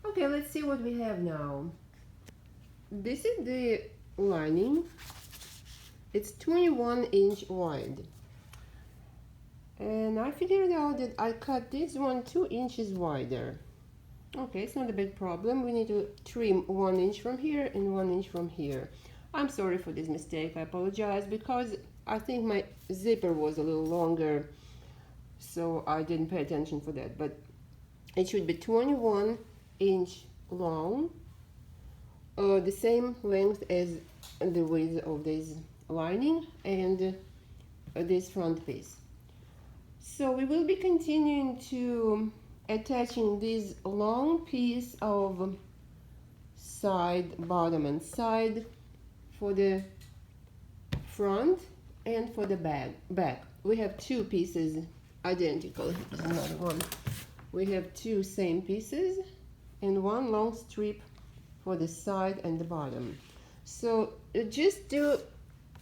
Okay, let's see what we have now. This is the lining. It's 21-inch wide. And I figured out that I cut this one 2 inches wider. Okay, it's not a big problem. We need to trim 1 inch from here and 1 inch from here. I'm sorry for this mistake. I apologize because I think my zipper was a little longer, so I didn't pay attention for that. But it should be 21-inch long, the same length as the width of this lining and this front piece. So we will be continuing to attaching this long piece of side, bottom and side for the front and for the back. We have two pieces identical. Here's another one. We have two same pieces and one long strip for the side and the bottom. So just do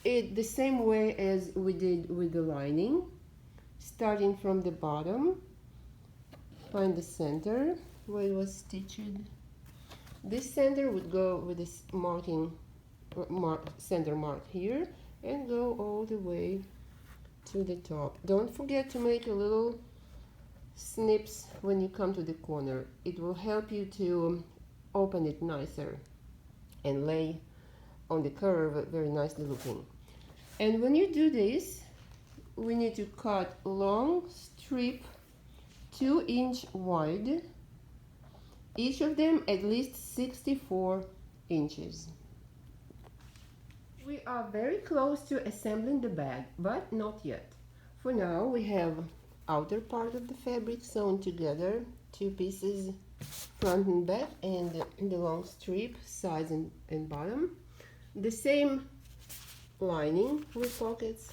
it the same way as we did with the lining. Starting from the bottom, find the center where it was stitched. This center would go with this center mark here and go all the way to the top. Don't forget to make a little snips when you come to the corner. It will help you to open it nicer and lay on the curve very nicely looking. And when you do this, we need to cut long strip 2-inch wide, each of them at least 64 inches. We are very close to assembling the bag, but not yet. For now, we have outer part of the fabric sewn together, two pieces front and back, and the long strip sides and bottom. The same lining with pockets.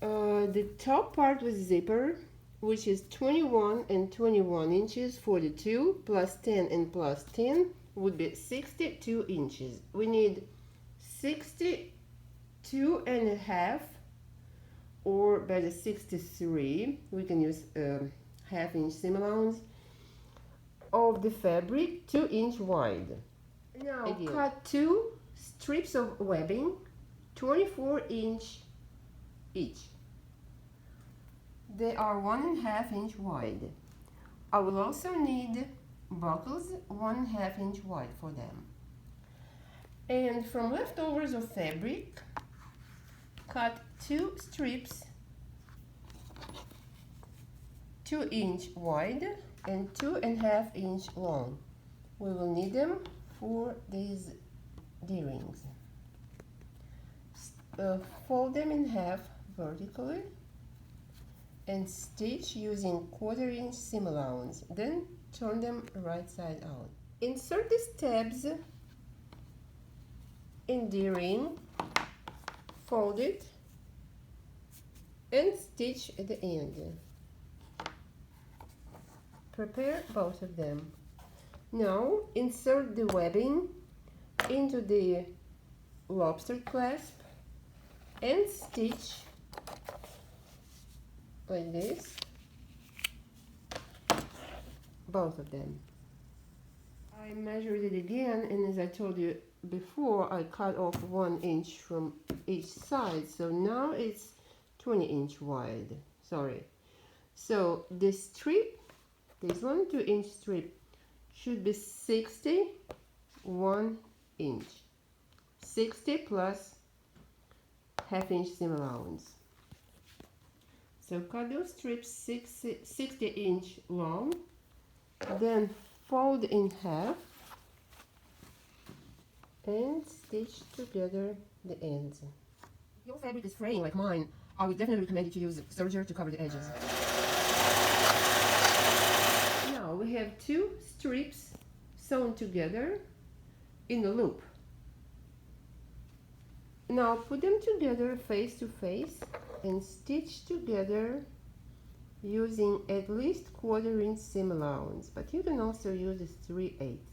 The top part with zipper, which is 21 and 21 inches, 42 plus 10 and plus 10 would be 62 inches. We need 62 and a half, or better 63. We can use half-inch seam allowance of the fabric, 2-inch wide. Now cut two strips of webbing, 24-inch each. They are 1.5 inch wide. I will also need buckles 1.5 inch wide for them. And from leftovers of fabric, cut two strips 2-inch wide and 2.5 inch long. We will need them for these D-rings. Fold them in half vertically and stitch using 1/4 inch seam allowance, then turn them right side out. Insert these tabs in the ring, fold it and stitch at the end. Prepare both of them. Now insert the webbing into the lobster clasp and stitch like this, both of them. I measured it again, and as I told you before, I cut off 1 inch from each side, so now it's 20-inch wide. Sorry. So this strip, this 2-inch strip, should be 61 inch. 60 plus half-inch seam allowance. So cut those strips 60 inch long, then fold in half and stitch together the ends. If your fabric is fraying like mine, I would definitely recommend you to use serger to cover the edges. Now we have two strips sewn together in a loop. Now put them together face to face and stitch together using at least 1/4 inch seam allowance, but you can also use a 3/8.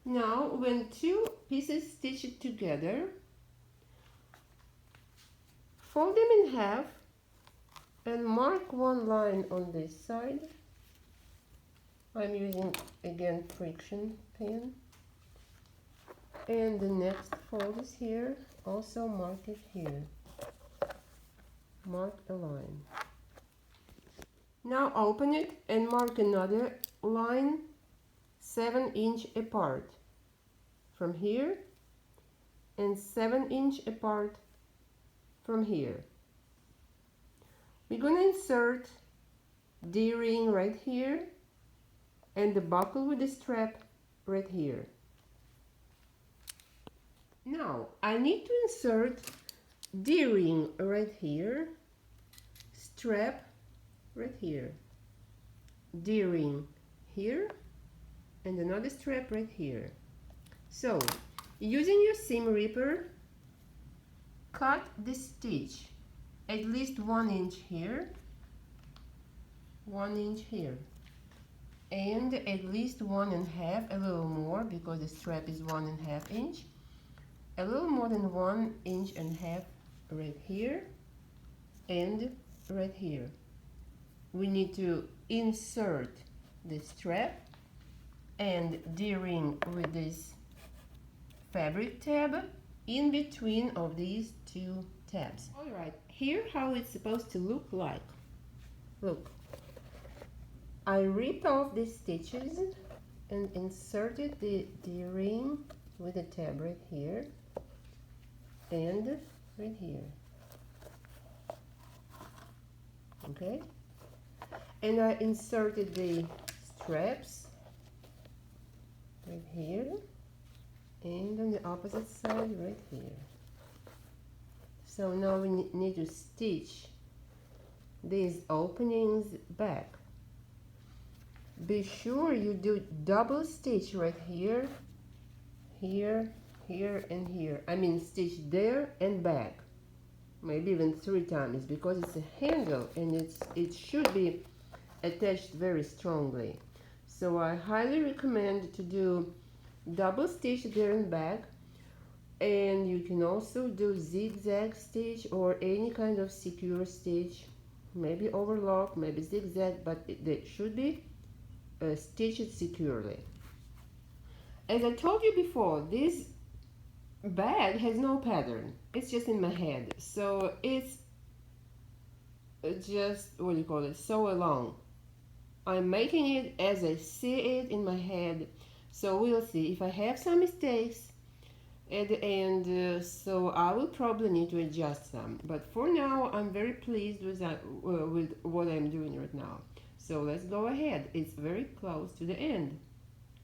Now when two pieces stitched together, fold them in half and mark one line on this side I'm using again friction pen. And the next fold is here. Also mark it here. Mark a line. Now open it and mark another line 7-inch apart from here and 7-inch apart from here. We're going to insert D-ring right here and the buckle with the strap right here. Now I need to insert D-ring right here, strap right here, D-ring here, and another strap right here. So, using your seam ripper, cut the stitch at least 1 inch here, 1 inch here, and at least 1.5, a little more because the strap is 1.5 inch, a little more than 1.5 inches right here and right here. We need to insert the strap and D-ring with this fabric tab in between of these two tabs. Alright, here how it's supposed to look like. Look, I ripped off these stitches and inserted the D-ring with the tab right here and right here. Okay, and I inserted the straps right here and on the opposite side right here. So now we need to stitch these openings back. Be sure you do double stitch right here, here, here and here. I mean stitch there and back, maybe even 3 times, because it's a handle and it should be attached very strongly. So I highly recommend to do double stitch there and back, and you can also do zigzag stitch or any kind of secure stitch, maybe overlock, maybe zigzag, but they should be stitched securely. As I told you before, this bag has no pattern, it's just in my head, so it's just, what do you call it, sew along. I'm making it as I see it in my head, so we'll see if I have some mistakes at the end, so I will probably need to adjust some, but for now I'm very pleased with what I'm doing right now. So let's go ahead, it's very close to the end.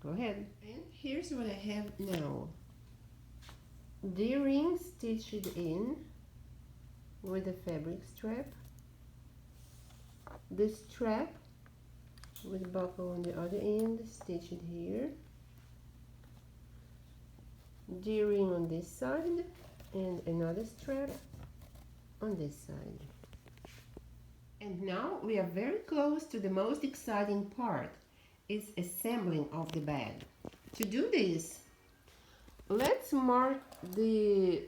Go ahead. And here's what I have now. D-ring stitched in with the fabric strap, the strap with buckle on the other end, stitched here, D-ring on this side and another strap on this side. And now we are very close to the most exciting part, is assembling of the bag. To do this, let's mark the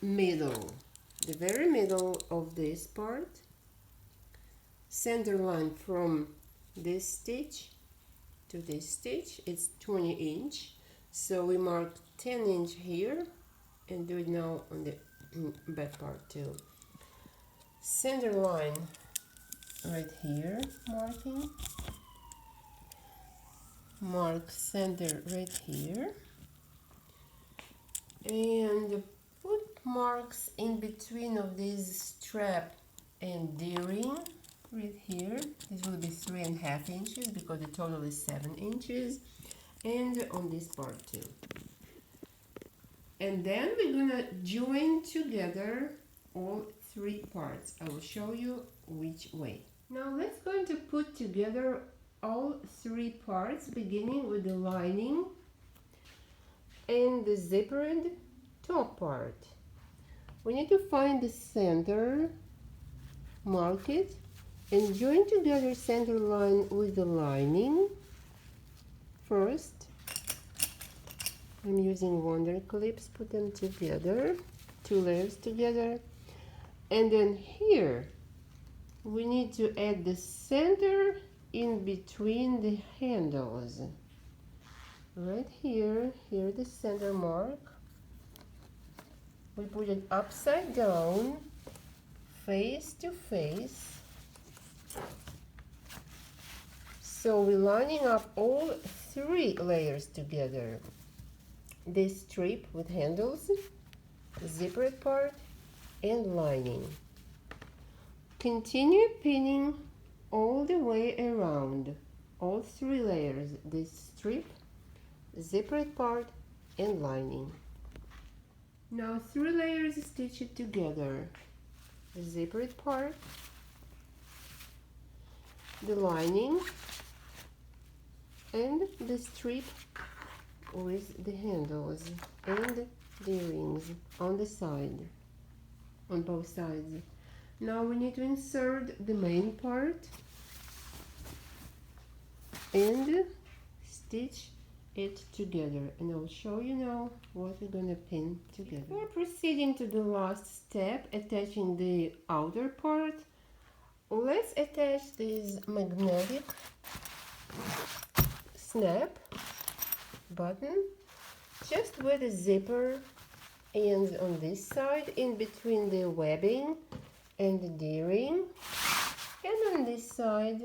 middle, the very middle of this part, center line from this stitch to this stitch, it's 20 inch, so we mark 10 inch here and do it now on the back part too. Center line right here, marking, mark center right here, and put marks in between of this strap and D-ring right here. This will be 3.5 inches because the total is 7 inches, and on this part too. And then we're gonna join together all 3 parts. I will show you which way. Now let's going to put together all 3 parts, beginning with the lining and the zippered top part. We need to find the center, mark it, and join together center line with the lining. First, I'm using Wonder clips, put them together, 2 layers together, and then here we need to add the center in between the handles. Right here, here the center mark. We put it upside down, face to face. So we're lining up all 3 layers together. This strip with handles, zippered part, and lining. Continue pinning all the way around, all 3 layers, this strip, zippered part, and lining. Now 3 layers, stitch it together. The zippered part, the lining, and the strip with the handles and the rings on the side, on both sides. Now we need to insert the main part and stitch it together, and I'll show you now what we're gonna pin together. Before proceeding to the last step, attaching the outer part, let's attach this magnetic snap button just where the zipper ends on this side, in between the webbing and the D-ring, and on this side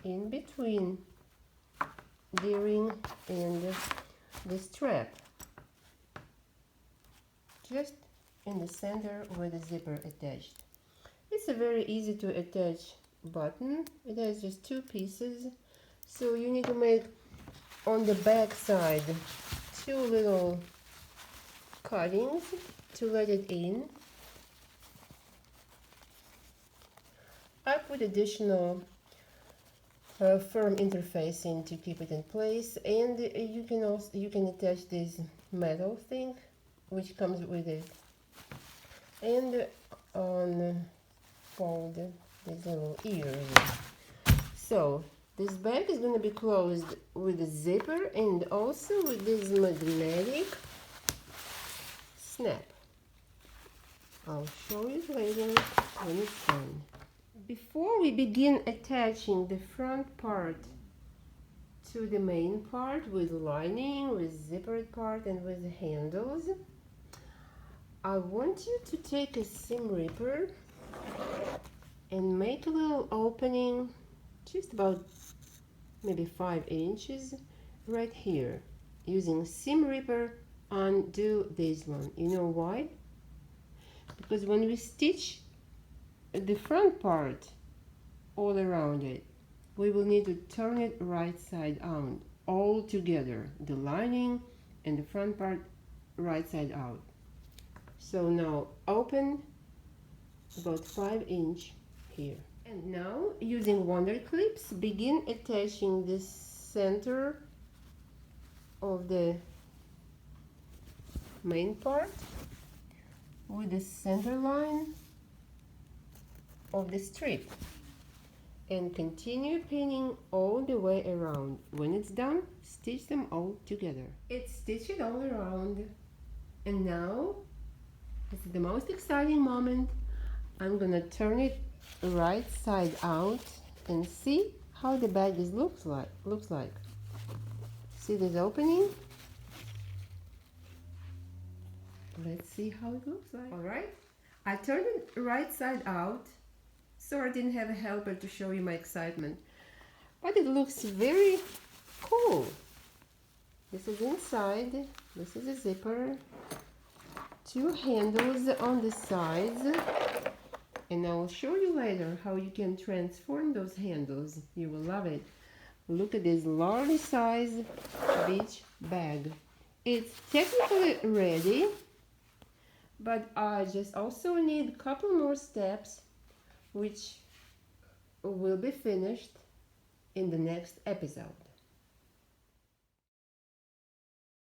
in between D-ring and the strap, just in the center where the zipper attached. It's a very easy to attach button. It has just 2 pieces, so you need to make on the back side 2 little cuttings to let it in. I put additional firm interfacing to keep it in place, and you can attach this metal thing which comes with it, and unfold these little ears. So this bag is going to be closed with a zipper and also with this magnetic snap. I'll show you later when it's done. Before we begin attaching the front part to the main part with lining, with zippered part, and with the handles, I want you to take a seam ripper and make a little opening, just about maybe 5 inches right here. Using seam ripper, undo this one. You know why? Because when we stitch the front part all around it, we will need to turn it right side out, all together, the lining and the front part right side out. So now open about 5 inch here. And now, using wonder clips, begin attaching the center of the main part with the center line of the strip, and continue pinning all the way around. When it's done, stitch them all together. It's stitched all around, and now this is the most exciting moment. I'm gonna turn it right side out and see how the bag looks like. See this opening? Let's see how it looks like. All right, I turned it right side out, so I didn't have a helper to show you my excitement, but it looks very cool. This is inside, this is a zipper, 2 handles on the sides, and I will show you later how you can transform those handles. You will love it. Look at this large size beach bag. It's technically ready, but I just also need a couple more steps, which will be finished in the next episode.